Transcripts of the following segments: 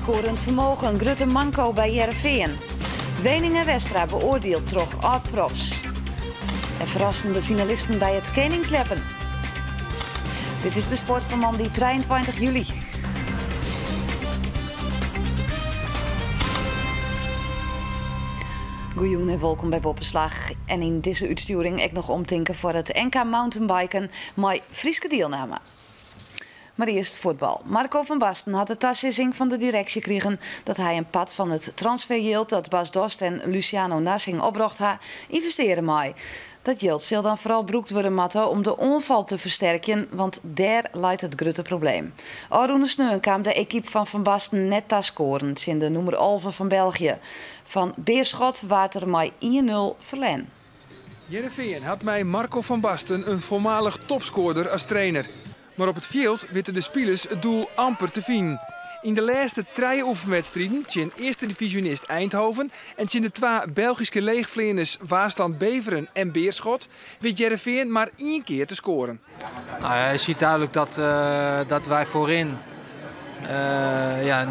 Scorend vermogen een grote manco bij Heerenveen. Weningen-Westra beoordeeld toch oud-profs. En verrassende finalisten bij het Koningsleppen. Dit is de sport van Monday 23 juli. Goejoen en welkom bij Boppenslag. En in deze uitsturing ik nog omtinken voor het NK mountainbiken met Frieske deelname. Maar eerst voetbal. Marco van Basten had de tasgezing van de directie gekregen dat hij een pad van het transfergeld dat Bas Dost en Luciano Narsing opbracht ha investeren mee. Dat geld zal dan vooral broekt worden matten om de onval te versterken, want daar leidt het grote probleem. Arune Sneun kwam de equipe van Basten net te scoren, in de nummer 11 van België. Van Beerschot waard er maar 1-0 verlen. Heerenveen had mij Marco van Basten een voormalig topscorer als trainer. Maar op het veld wisten de spelers het doel amper te vinden. In de laatste 3 oefenwedstrijden tegen eerste divisionist Eindhoven en tegen de 2 Belgische leegvleerners Waasland-Beveren en Beerschot weet Heerenveen maar 1 keer te scoren. Je ziet duidelijk dat wij voorin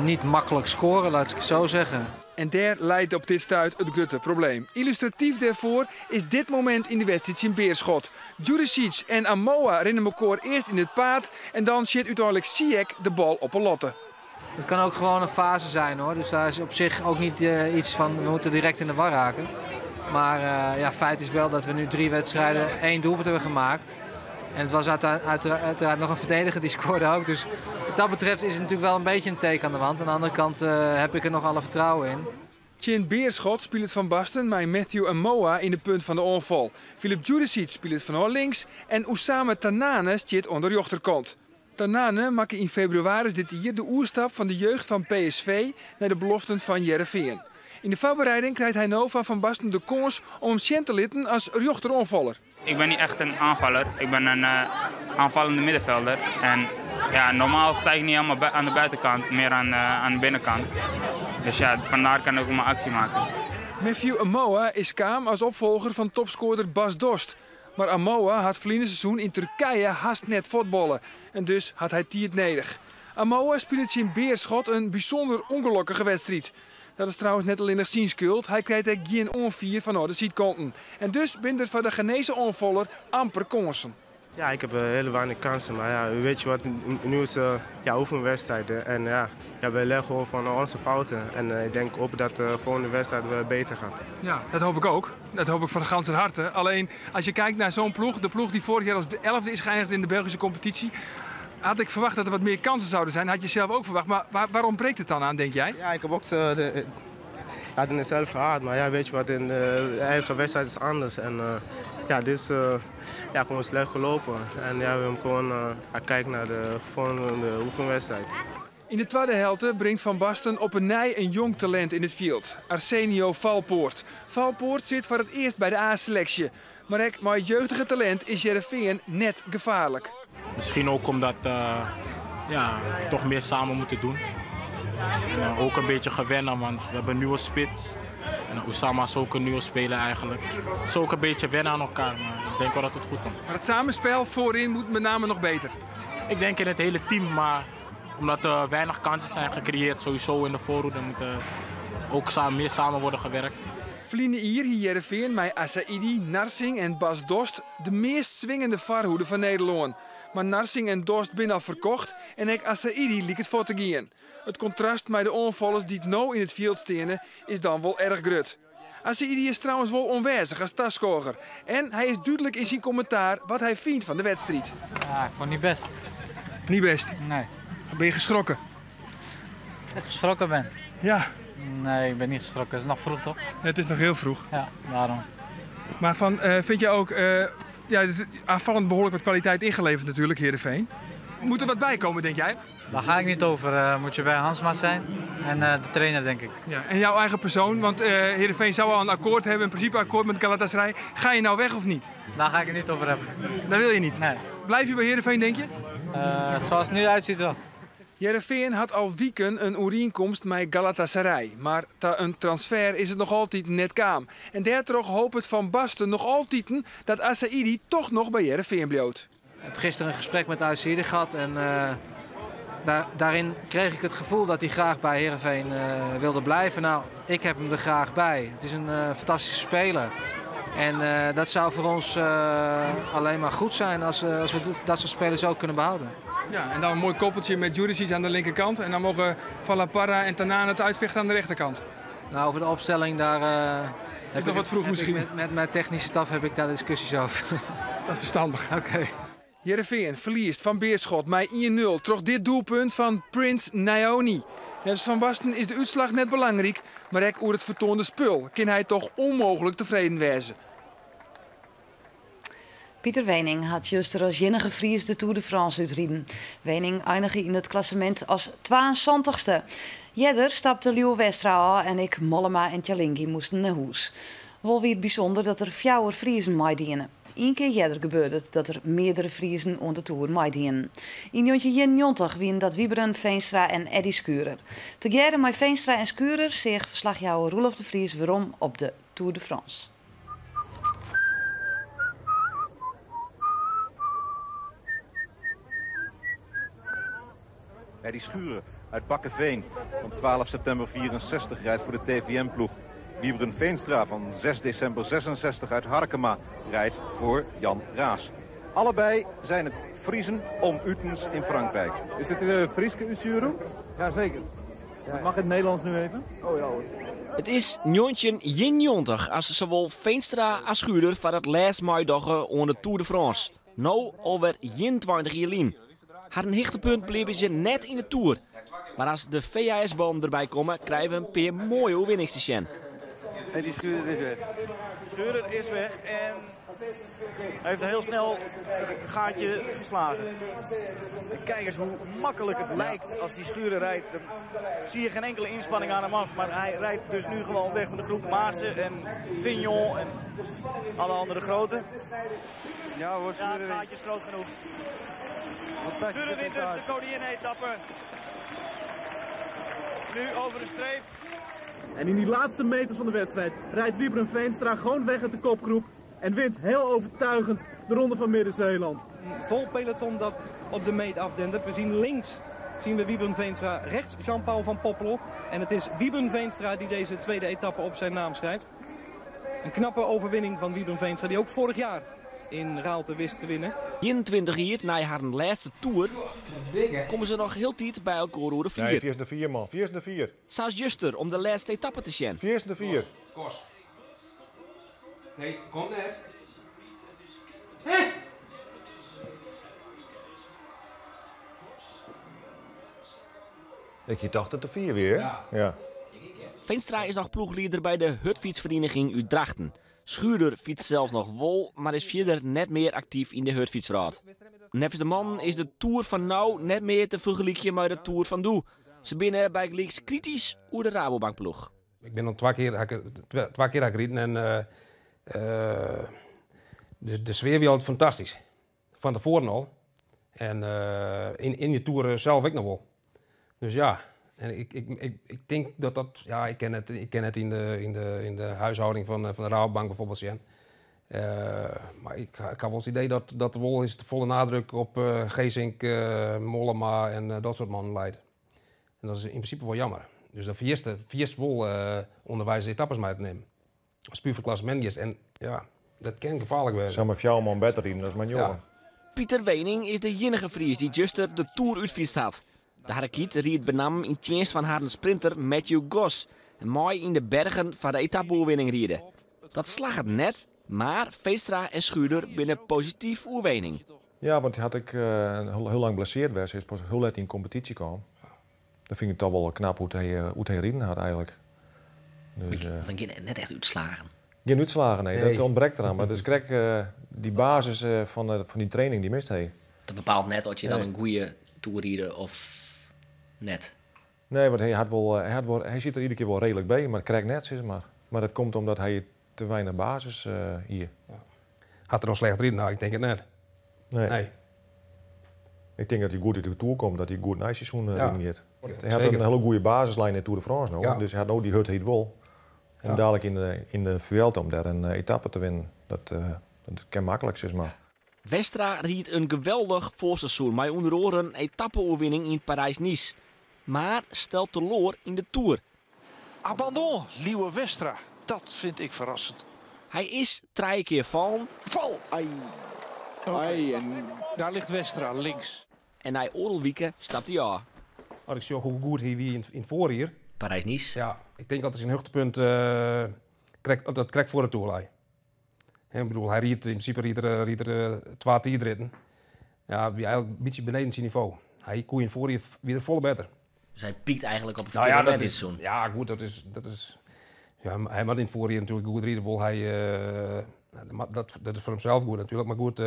niet makkelijk scoren, laat ik het zo zeggen. En daar leidt op dit stuit het grote probleem. Illustratief daarvoor is dit moment in de wedstrijd in Beerschot. Juricic en Amoa rennen elkaar eerst in het paard en dan zit uiteindelijk Ziyech de bal op een lotte. Het kan ook gewoon een fase zijn hoor, dus daar is op zich ook niet iets van we moeten direct in de war raken. Maar feit is wel dat we nu 3 wedstrijden 1 doelpunt hebben gemaakt. En het was uiteraard nog een verdediger die scoorde ook. Dus wat dat betreft is het natuurlijk wel een beetje een teken aan de wand. Aan de andere kant heb ik er nog alle vertrouwen in. Tjen Beerschot speelt het van Basten met Matthew Amoa in de punt van de onval. Filip Juricic speelt het van links en Oussama Tanane zit onder de rechterkant. Tanane maakte in februari dit jaar de oerstap van de jeugd van PSV naar de beloften van Heerenveen. In de voorbereiding krijgt hij Nova van Basten de kans om hem te litten als rechteronvaller. Ik ben niet echt een aanvaller, ik ben een aanvallende middenvelder. En ja, normaal sta ik niet helemaal aan de buitenkant, meer aan de binnenkant. Dus ja, vandaar kan ik ook mijn actie maken. Matthew Amoa is kaam als opvolger van topscorer Bas Dost. Maar Amoa had verleden seizoen in Turkije haast net voetballen. En dus had hij het nodig. Amoa speelt in Beerschot een bijzonder ongelukkige wedstrijd. Dat is trouwens net alleen nog zijn schuld. Hij krijgt er geen onvier van de zietkanten. En dus bent er van de Ghanese onvaller amper kansen. Ja, ik heb hele weinig kansen. Maar ja, weet je wat, nu is oefenwedstrijden. En we leren gewoon van onze fouten. En ik denk ook dat de volgende wedstrijd weer beter gaat. Ja, dat hoop ik ook. Dat hoop ik van ganse harte. Alleen als je kijkt naar zo'n ploeg, de ploeg die vorig jaar als de 11e is geëindigd in de Belgische competitie. Had ik verwacht dat er wat meer kansen zouden zijn. Had je zelf ook verwacht. Maar waarom breekt het dan aan, denk jij? Ja, ik heb ook het zelf gehad. Maar ja, weet je wat, in de eigen wedstrijd is anders. En dit is gewoon slecht gelopen. En ja, we hebben gewoon kijken naar de volgende oefenwedstrijd. In de tweede helft brengt Van Basten op een jong talent in het veld. Arsenio Valpoort. Valpoort zit voor het eerst bij de A-selectie. Maar met het jeugdige talent is Heerenveen net gevaarlijk. Misschien ook omdat we toch meer samen moeten doen. En ook een beetje gewennen, want we hebben een nieuwe spits. En Oussama is ook een nieuwe speler eigenlijk. Het is ook een beetje wennen aan elkaar, maar ik denk wel dat het goed komt. Maar het samenspel voorin moet met name nog beter. Ik denk in het hele team, maar omdat er weinig kansen zijn gecreëerd, sowieso in de voorhoede moet ook meer samen worden gewerkt. Verleden hier Heerenveen met Assaidi, Narsing en Bas Dost de meest swingende voorhoede van Nederland. Maar Narsing en Dost zijn al verkocht en ook Assaidi liet het voor te gaan. Het contrast met de onvallers die het nou in het veld stenen is dan wel erg groot. Assaidi is trouwens wel onwijzig als taskoger. En hij is duidelijk in zijn commentaar wat hij vindt van de wedstrijd. Ja, ik vond het niet best. Niet best? Nee. Ben je geschrokken? Dat ik geschrokken ben? Ja. Nee, ik ben niet geschrokken. Het is nog vroeg toch? Het is nog heel vroeg. Ja, daarom. Maar vind je ook aanvallend behoorlijk wat kwaliteit ingeleverd natuurlijk, Heerenveen. Moet er wat bij komen, denk jij? Daar ga ik niet over. Moet je bij Hansma zijn en de trainer, denk ik. Ja, en jouw eigen persoon, want Heerenveen zou al een akkoord hebben, een principeakkoord met Galatasaray. Ga je nou weg of niet? Daar ga ik het niet over hebben. Dat wil je niet? Nee. Blijf je bij Heerenveen, denk je? Zoals het nu uitziet wel. Heerenveen had al weken een overeenkomst met Galatasaray. Maar ta een transfer is het nog altijd net kaam. En daardoor hoopt het Van Basten nog altijd dat Assaidi toch nog bij Heerenveen blijft. Ik heb gisteren een gesprek met Assaidi gehad en daarin kreeg ik het gevoel dat hij graag bij Heerenveen wilde blijven. Nou, ik heb hem er graag bij. Het is een fantastische speler. En dat zou voor ons alleen maar goed zijn als we dat soort spelers ook kunnen behouden. Ja, en dan een mooi koppeltje met Juricic aan de linkerkant. En dan mogen Valaparra en Tanane het uitvechten aan de rechterkant. Nou, over de opstelling daar Is nog wat vroeg misschien. Met mijn technische staf heb ik daar discussies over. Dat is verstandig. Oké. Heerenveen verliest van Beerschot met 1-0. Troch dit doelpunt van Prince Nyoni. Net als Van Basten is de uitslag net belangrijk, maar ook over het vertoonde spul kan hij toch onmogelijk tevreden wezen. Pieter Wening had juist als enige Fries de Tour de France uitrijden. Wening eindigde in het klassement als 72ste. Jeder stapte Leo Westra en ik, Mollema en Tjalingi moesten naar huis. Wel weer het bijzonder dat er 4 Friesen meedienen. Eén keer eerder gebeurde het dat er meerdere Friesen op de Tour meedienen. In 1991 wien dat Wieberen, Veenstra en Eddy Skurer. Tegeer met Veenstra en Skurer zegt verslagjouwer Roelof de Vries waarom op de Tour de France. Eddy Schuren uit Bakkeveen van 12 september 64 rijdt voor de TVM-ploeg. Wieberen Veenstra van 6 december 66 uit Harkema rijdt voor Jan Raas. Allebei zijn het Friesen om Utens in Frankrijk. Is dit de Frieske Utsuru? Jazeker. Ja. Mag het Nederlands nu even? Oh ja hoor. Het is 1991 als zowel Veenstra als Schuurder van het laatste maaidag onder de Tour de France. Nou alweer 21 jaar lang. Haar een hichtepunt bleven ze net in de Tour. Maar als de VHS-banden erbij komen, krijgen we een paar mooie overwinningen te zien. En die Schuurder is weg. Schuurder is weg en hij heeft een heel snel gaatje geslagen. Kijk eens hoe makkelijk het lijkt als die Schuurder rijdt. Dan zie je geen enkele inspanning aan hem af. Maar hij rijdt dus nu gewoon weg van de groep Maassen en Vignon en alle andere grote. Ja, wordt Ja, het gaatje is groot genoeg. Schuurder wint dus de koningin-etappe. Nu over de streep. En in die laatste meters van de wedstrijd rijdt Wieberen Veenstra gewoon weg uit de kopgroep. En wint heel overtuigend de Ronde van Midden-Zeeland. Vol peloton dat op de meet afdendert. We zien links Wieberen Veenstra, rechts Jean-Paul van Poppel. En het is Wieberen Veenstra die deze tweede etappe op zijn naam schrijft. Een knappe overwinning van Wieberen Veenstra die ook vorig jaar in Raalte wist te winnen. 21 jaar na haar laatste Tour komen ze nog heel tijd bij elkaar over de 4. Nee, 4 is de 4 man, 4 is de 4. Saals Juster om de laatste etappe te zien. 4 is de 4. Kos. Nee, kom net. Ik dacht het de 4 weer. Ja. Veenstra is nog ploegleider bij de Hutfietsvereniging Utrechten. Schuurder fietst zelfs nog wol, maar is verder net meer actief in de Hutfietsraad. Nevens de man is de Tour van nou net meer te vergelijken met de Tour van Doe. Ze binnen bij Gleeks kritisch over de Rabobankploeg. Ik ben al 2 keer gereden en de sfeer was fantastisch. Van tevoren al. En in je Tour zelf ook nog wel. Dus ja, en ik denk dat ja, ik ken het in de huishouding van de Rabobank bijvoorbeeld zien. Maar ik had wel het idee dat de wol is de volle nadruk op Geesink, Mollema en dat soort mannen leidt. En dat is in principe wel jammer. Dus dan verst wol onderwijs etappes mee te nemen. Als puur voor klassement is. En ja, dat kan gevaarlijk worden. Zou maar 4 man beter in, dat is mijn jongen. Ja. Pieter Wening is de enige Fries die juster de Tour uitfietst had. De Harrekiet ried benam in dienst van haar sprinter Matthew Goss. En mooi in de bergen van de etappeoverwinning rieden. Dat slag het net, maar Veenstra en Schuurder binnen positief oerwening. Ja, want had ik heel lang blesseerd was, is pas heel net in competitie kwam. Dan vind ik het toch wel knap hoe hij reden had eigenlijk. Dus, dan ging het net echt uitslagen. Geen uitslagen, nee. Dat ontbreekt eraan. Maar dus krijg die basis van die training die mist hij. Dat bepaalt net of je dan een goede toerrieder of net. Nee, want hij zit er iedere keer wel redelijk bij, maar het krijgt net, zeg maar. Maar dat komt omdat hij te weinig basis hier. Ja. Had er nog slecht rijden? Nou, ik denk het net. Nee. Ik denk dat hij goed in de Tour komt, dat hij goed naar seizoen redeneert. Hij had zeker. een hele goede basislijn in de Tour de France nou. Ja. Dus hij had ook die hut wel. En dadelijk in de Vuelta om daar een etappe te winnen, dat kan makkelijk, zeg maar. Westra riet een geweldig voorseizoen met onder andere een etappe-overwinning in Parijs-Nice. Maar stelt teloor in de Tour. Abandon, Liewe Westra. Dat vind ik verrassend. Hij is 3 keer vallen. Val! Ai. Ai, en daar ligt Westra links. En hij Orelwieken stapt hij aan. Als ik zie hoe goed hij wie in het voorjaar. Parijs-Nice. Ja, ik denk dat hij zijn hoogtepunt dat krijgt voor de Tour. Ik bedoel, hij riet in principe er 2 tijdritten. Ja, die eigenlijk een beetje beneden zijn niveau. Hij kon in voorjaar weer volle beter. Dus hij piekt eigenlijk op het Nou verkeerde ja, moment dit seizoen. Ja, goed, dat is ja, hij had in het voorjaar natuurlijk goed rieden. Dat is voor hemzelf goed natuurlijk. Maar goed,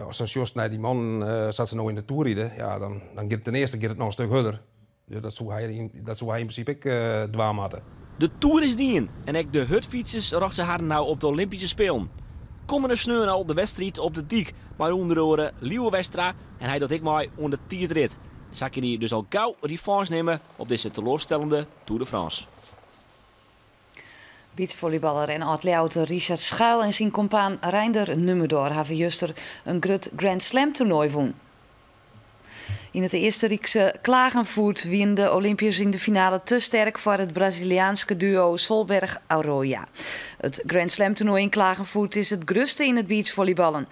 als een Jos naar die man zat ze nou in de Tour rijden, ja, dan gaat het ten eerste nog een stuk harder. Dus dat zou hij in principe ook dwaam hadden. De Tour is dien en ook de hutfietsers rocht ze haar nou op de Olympische Spelen. Komende sneur al de wedstrijd op de Diek, maar onder andere Liewe Westra en hij dat ik maar onder de tijdrit. Zag je die dus al gauw revanche nemen op deze teleurstellende Tour de France. Beachvolleyballer en atleet Richard Schuil en zijn compaan Reinder Nummerdoor hebben juster een groot Grand Slam toernooi won. In het eerste Riekse Klagenvoet wien de Olympiërs in de finale te sterk voor het Braziliaanse duo Solberg-Arroyo. Het Grand Slam toernooi in Klagenvoet is het grootste in het beachvolleyballen.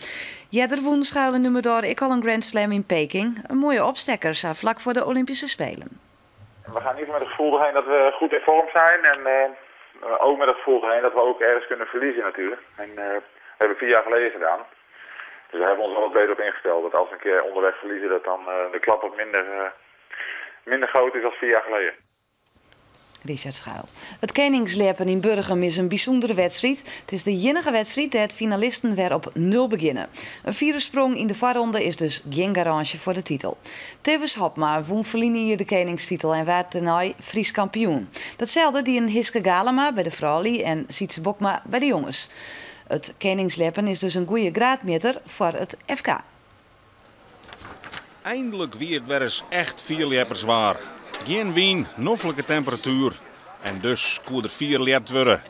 Jeder won Schuil en Nummerdoor ik al een Grand Slam in Peking. Een mooie opstekker, vlak voor de Olympische Spelen. We gaan niet met het gevoel erheen dat we goed in vorm zijn en ook met het gevoel erheen dat we ook ergens kunnen verliezen natuurlijk. En dat hebben we 4 jaar geleden gedaan. Dus daar hebben we ons al wat beter op ingesteld. Dat als we een keer onderweg verliezen, dat dan de klap wat minder groot is dan 4 jaar geleden. Richard Schuil. Het Koningslepen in Burgum is een bijzondere wedstrijd. Het is de enige wedstrijd dat het finalisten weer op 0 beginnen. Een vierersprong in de voorronde is dus geen garage voor de titel. Tevens Hopma won verliezen hier de koningstitel en werd daarna Fries kampioen. Datzelfde die een Hiske Galema bij de vrouwen en Sietse Bokma bij de jongens. Het Koningslepen is dus een goede graadmeter voor het FK. Eindelijk weer het weer eens echt 4 leppers zwaar. Geen wien, noffelijke temperatuur. En dus koer er 4 lept worden.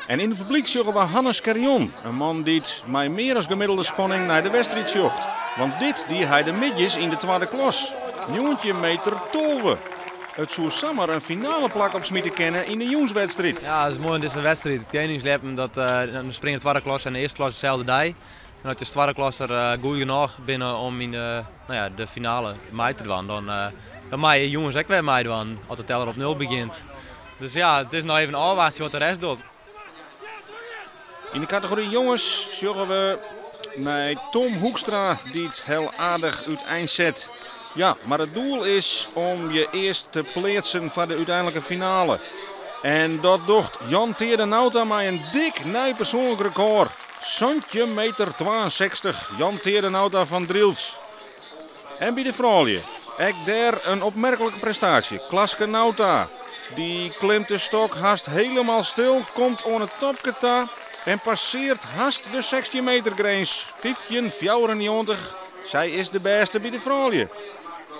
En in het publiek zoeken we Hannes Carrion. Een man die met meer dan gemiddelde spanning naar de wedstrijd zocht. Want dit die hij de midjes in de tweede klas. 19 meter tolven. Het zou samen een finale plak op smieten kennen in de jongenswedstrijd. Ja, dat is mooi in deze wedstrijd. Het Koningslepen, dan springen de tweede klas en de eerste klas dezelfde dag. En als je de tweede klas er goed genoeg binnen om in de finale mee te doen, dan mag je jongens ook weer mee doen als de teller op 0 begint. Dus ja, het is nog even een afwachten wat de rest doet. In de categorie jongens zorgen we met Tom Hoekstra die het heel aardig uiteindelijk zet. Ja, maar het doel is om je eerst te plaatsen voor de uiteindelijke finale. En dat doet Jan Teerdenauta met een dik nieuw persoonlijk record. Santje meter 62, Jan Teerdenauta van Driels. En bij de vrouwen, ook daar een opmerkelijke prestatie. Klaske Nauta, die klimt de stok haast helemaal stil, komt aan het topketa en passeert haast de 16 meter grens. 15,94. Zij is de beste bij de vrouwen.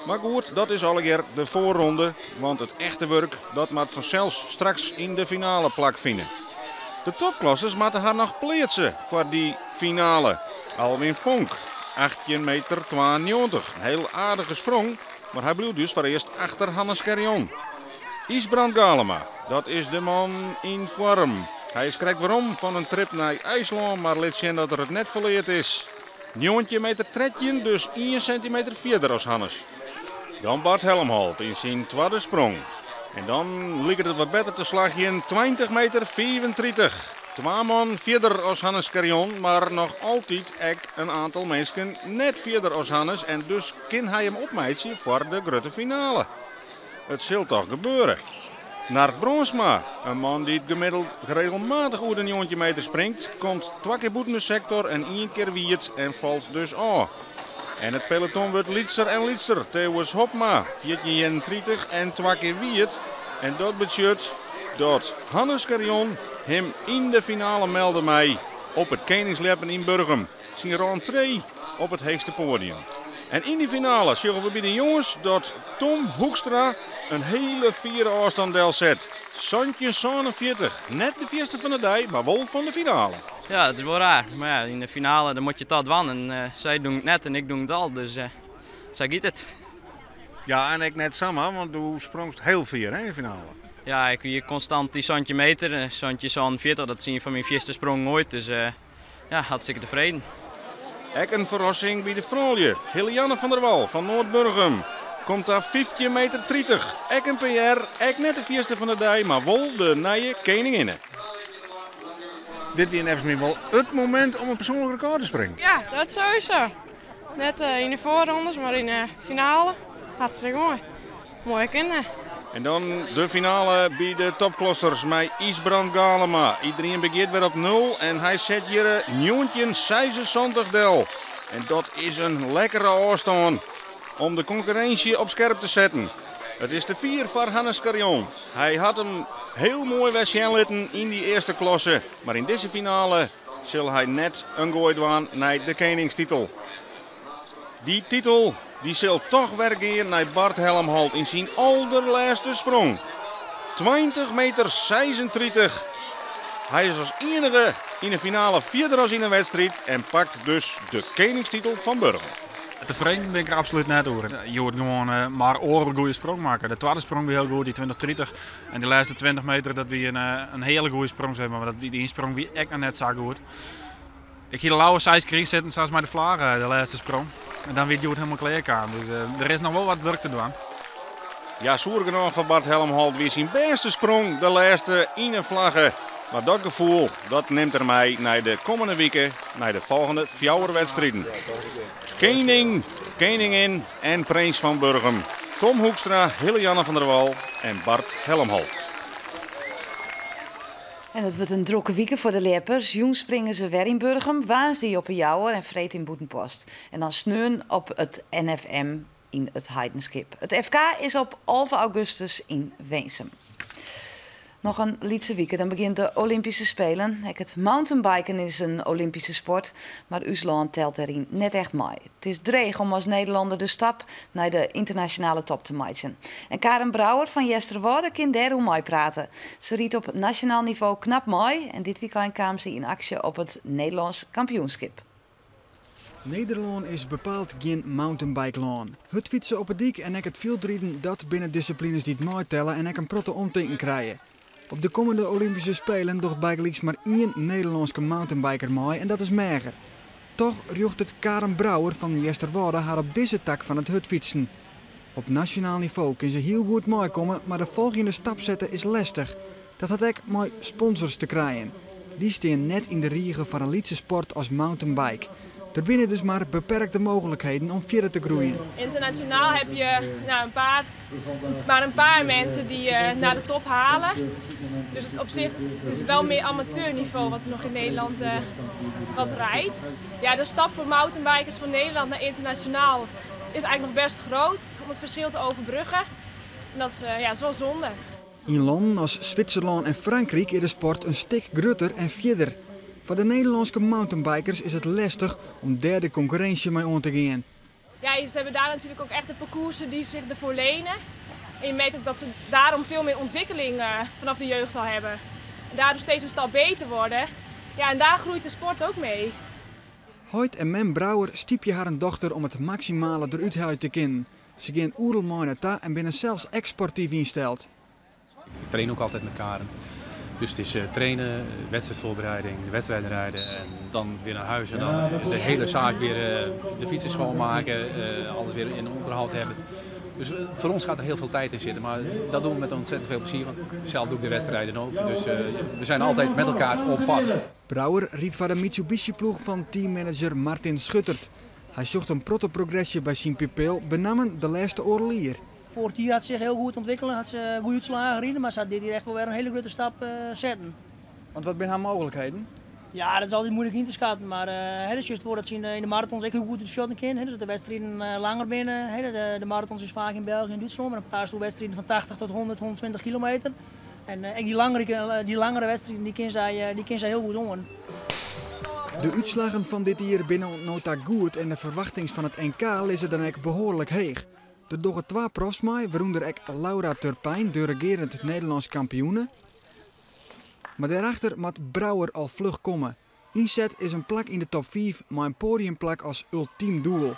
Maar goed, dat is alweer de voorronde, want het echte werk dat moet vanzelf straks in de finale plak vinden. De topklasses moeten haar nog plaatsen voor die finale. Alwin Vonk, 18 meter 92. Een heel aardige sprong, maar hij blijft dus voor eerst achter Hannes Carrion. Isbrand Galema, dat is de man in vorm. Hij schrikt waarom van een trip naar IJsland, maar laat zien dat er het net verleerd is. 19 meter tredje, dus 1 centimeter verder als Hannes. Dan Bart Helmholt in zijn tweede sprong. En dan lijkt het wat beter te slagje 20 meter 34. 2 man verder als Hannes Carrion, maar nog altijd een aantal mensen net verder als Hannes. En dus kan hij hem opmeiden voor de grote finale. Het zal toch gebeuren. Nart Bronsma, een man die het gemiddeld regelmatig over de 19 meter springt, komt 2 keer boeten de sector en 1 keer wiet en valt dus aan. En het peloton wordt lietser en lietser. Theo Hopma, 14,31 en 2 keer wiet. En dat betekent dat Hannes Carrion hem in de finale meldde mij op het Koningslepen in Burgum. Zijn rentree op het hoogste podium. En in die finale zullen we bij de jongens dat Tom Hoekstra een hele vierde afstanddeel zet. Santje 47, net de eerste van de dag, maar wel van de finale. Ja, dat is wel raar. Maar ja, in de finale dan moet je dat winnen. En zij doen het net en ik doe het al, dus zij giet het. Ja, en ik net samen, want du sprongst heel vier in de finale. Ja, ik hier constant die Santje meter, Santje 47, dat zie je van mijn eerste sprong nooit. Dus ja, hartstikke tevreden. Ek een verrassing bij de vrouwje. Helianne van der Wal van Noord-Burgum. Komt daar 15 meter 30. Ek een PR, ek net de eerste van de dag, maar wel de nieuwe koningin. Dit is even wel het moment om een persoonlijk record te springen. Ja, dat sowieso. Net in de voorrondes, maar in de finale. Hartstikke mooi. Mooie kinderen. En dan de finale bij de topklassers met Isbrand Galema. Iedereen begint weer op 0 en hij zet hier 76 del. En dat is een lekkere afstand om de concurrentie op scherp te zetten. Het is de 4 voor Hannes Carrion. Hij had hem heel mooi wegschenlitten in die eerste klasse. Maar in deze finale zal hij net een gooi doen naar de koningstitel. Die titel die zal toch weer naar Bart Helmholt in zijn allerlaatste sprong. 20 meter 36. Hij is als enige in de finale vierde als in een wedstrijd en pakt dus de koningstitel van Burgum. Tevreden ben ik er absoluut net over. Je wordt gewoon maar een goede sprong maken. De tweede sprong weer heel goed, die 20-30. En de laatste 20 meter dat we een hele goede sprong zijn. Maar die sprong wie echt net zo goed. Ik ga de lauwe size kreeg zitten, zoals met de vlagen, de laatste sprong. En dan weet je het helemaal klaar aan. Dus er is nog wel wat werk te doen. Ja, zoer genoeg van Bart Helmholt weer zijn beste sprong, de laatste in een vlaggen. Maar dat gevoel, dat neemt er mij naar de komende weken, naar de volgende 4 wedstrijden. Koning, koningin en prins van Burgum. Tom Hoekstra, Helianne van der Wal en Bart Helmholt. En het wordt een drukke week voor de leppers. Jong springen ze weer in Burgum, woensdag op een Jouwer en vreed in Boetenpost. En dan sneun op het NFM in het Heidenskip. Het FK is op 11 augustus in Weensum. Nog een lietse week, dan begint de Olympische Spelen. Het mountainbiken is een Olympische sport, maar Usland telt erin net echt mee. Het is dreig om als Nederlander de stap naar de internationale top te maken. En Karen Brouwer van Jesterwoude kan daar hoe mee praten. Ze riet op nationaal niveau knap mee en dit weekend kwam ze in actie op het Nederlands kampioenschap. Nederland is bepaald geen mountainbike-land. Het fietsen op het dik en het fieldrijden, dat binnen disciplines die het meetellen en een protte omteken krijgen. Op de komende Olympische Spelen docht bijgelijks maar 1 Nederlandse mountainbiker mee en dat is Merger. Toch rjocht het Karen Brouwer van Jesterwoude haar op deze tak van het hutfietsen. Op nationaal niveau kan ze heel goed meekomen, maar de volgende stap zetten is lastig. Dat had ik met sponsors te krijgen. Die staan net in de riegen van een lietse sport als mountainbike. Er binnen dus maar beperkte mogelijkheden om verder te groeien. Internationaal heb je maar een paar mensen die naar de top halen. Dus op zich is het wel meer amateurniveau wat er nog in Nederland wat rijdt. Ja, de stap voor mountainbikers van Nederland naar internationaal is eigenlijk nog best groot om het verschil te overbruggen. En dat is wel zonde. In landen als Zwitserland en Frankrijk is de sport een stuk groter en verder. Voor de Nederlandse mountainbikers is het lastig om daar de concurrentie mee om te gaan. Ja, ze hebben daar natuurlijk ook echt de parcoursen die zich ervoor lenen. En je merkt ook dat ze daarom veel meer ontwikkeling vanaf de jeugd al hebben. En daardoor steeds een stap beter worden. Ja, en daar groeit de sport ook mee. Hoyt en Mem Brouwer stiepje haar een dochter om het maximale eruit uit te kennen. Ze gaan oerel mooi naar ta en binnen zelfs sportief insteld. Ik train ook altijd met Karen. Dus het is trainen, wedstrijdvoorbereiding, de wedstrijden rijden en dan weer naar huis. En dan de hele zaak weer de fietsen schoonmaken, alles weer in onderhoud hebben. Dus voor ons gaat er heel veel tijd in zitten, maar dat doen we met ontzettend veel plezier. Want zelf doe ik de wedstrijden ook, dus we zijn altijd met elkaar op pad. Brouwer riet voor de Mitsubishi-ploeg van teammanager Martin Schuttert. Hij zocht een proto-progressie bij zijn pupil, benamen de laatste oorlier. Vorig jaar had ze zich heel goed ontwikkeld, had ze goede uitslagen gereden, maar ze had dit hier echt wel weer een hele grote stap zetten. Want wat zijn haar mogelijkheden? Ja, dat is altijd moeilijk in te schatten, maar het is juist voor dat ze in de marathons echt heel goed het shot kunnen. Dus dat de wedstrijden langer binnen. De marathons is vaak in België en Duitsland, maar een paar wedstrijden van 80 tot 100, 120 kilometer. En die langere wedstrijden die kunnen zij heel goed doen. De uitslagen van dit jaar binnen nota goed en de verwachtings van het NK liggen dan ook behoorlijk heeg. De dogge 2 prosmai, waaronder ook Laura Turpijn, de regerend Nederlands kampioene. Maar daarachter moet Brouwer al vlug komen. Inzet is een plak in de top 5, maar een podiumplak als ultiem doel.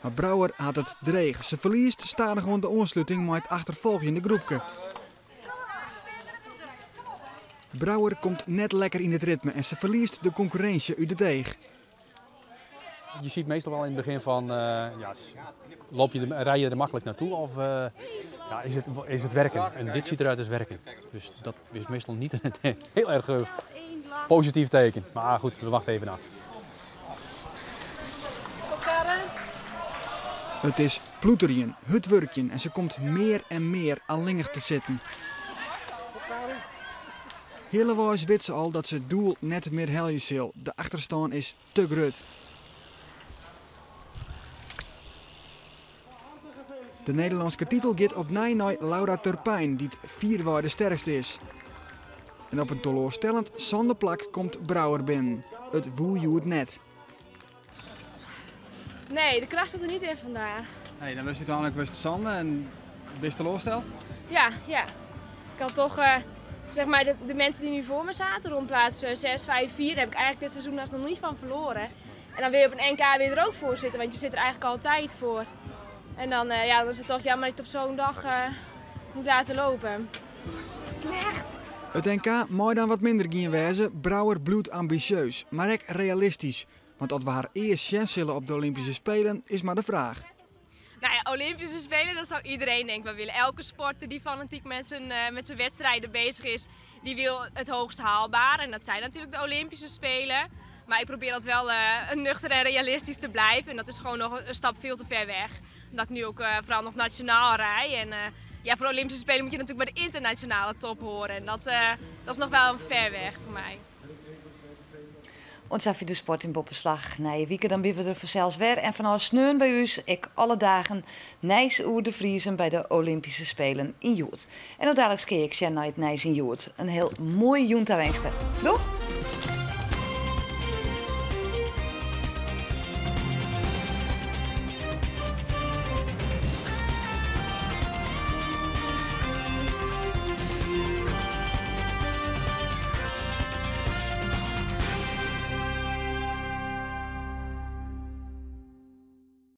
Maar Brouwer had het dreig. Ze verliest stadig gewoon de ontsluiting met het achtervolgende groepje. Brouwer komt net lekker in het ritme en ze verliest de concurrentie uit de deeg. Je ziet meestal wel in het begin van, rij je er makkelijk naartoe of is het werken? En dit ziet eruit als werken. Dus dat is meestal niet een heel erg positief teken. Maar goed, we wachten even af. Het is ploeterien, het werkjen en ze komt meer en meer allingig te zitten. Helemaal weet ze al dat ze het doel net meer helje zal. De achterstand is te groot. De Nederlandse titel gaat opnieuw naar Laura Turpijn, die het 4 jaar de sterkste is. En op een teleurstellend zonder plak komt Brouwer binnen. Het woe je het net. Nee, de kracht zat er niet in vandaag. Hey, dan was je uiteindelijk best Sander en ben je teleurgesteld? Ja. Ik had toch, zeg maar, de mensen die nu voor me zaten, rond plaats 6, 5, 4, daar heb ik eigenlijk dit seizoen nog niet van verloren. En dan wil je op een NK weer er ook voor zitten, want je zit er eigenlijk altijd voor. En dan, dan is het toch jammer dat je het op zo'n dag moet laten lopen. Slecht! Het NK mooi dan wat minder gaan wezen. Brouwer bloed ambitieus, maar ook realistisch. Want dat we haar eerst chance zullen op de Olympische Spelen is maar de vraag. Nou ja, Olympische Spelen, dat zou iedereen denk ik wel willen. Elke sporter die fanatiek met zijn wedstrijden bezig is, die wil het hoogst haalbaar. En dat zijn natuurlijk de Olympische Spelen. Maar ik probeer dat wel nuchter en realistisch te blijven. En dat is gewoon nog een stap veel te ver weg. Omdat ik nu ook vooral nog nationaal rij. En voor de Olympische Spelen moet je natuurlijk bij de internationale top horen. En dat is nog wel een ver weg voor mij. Ons de sport in Boppenslag. Na je weekend dan ben we er vanzelfs weer. En vanaf sneun bij u ik alle dagen Nijs oer de Vriezen bij de Olympische Spelen in Joet. En dan dadelijk keer ik naar het Nijs in Joet. Een heel mooi joentaweenske. Doeg!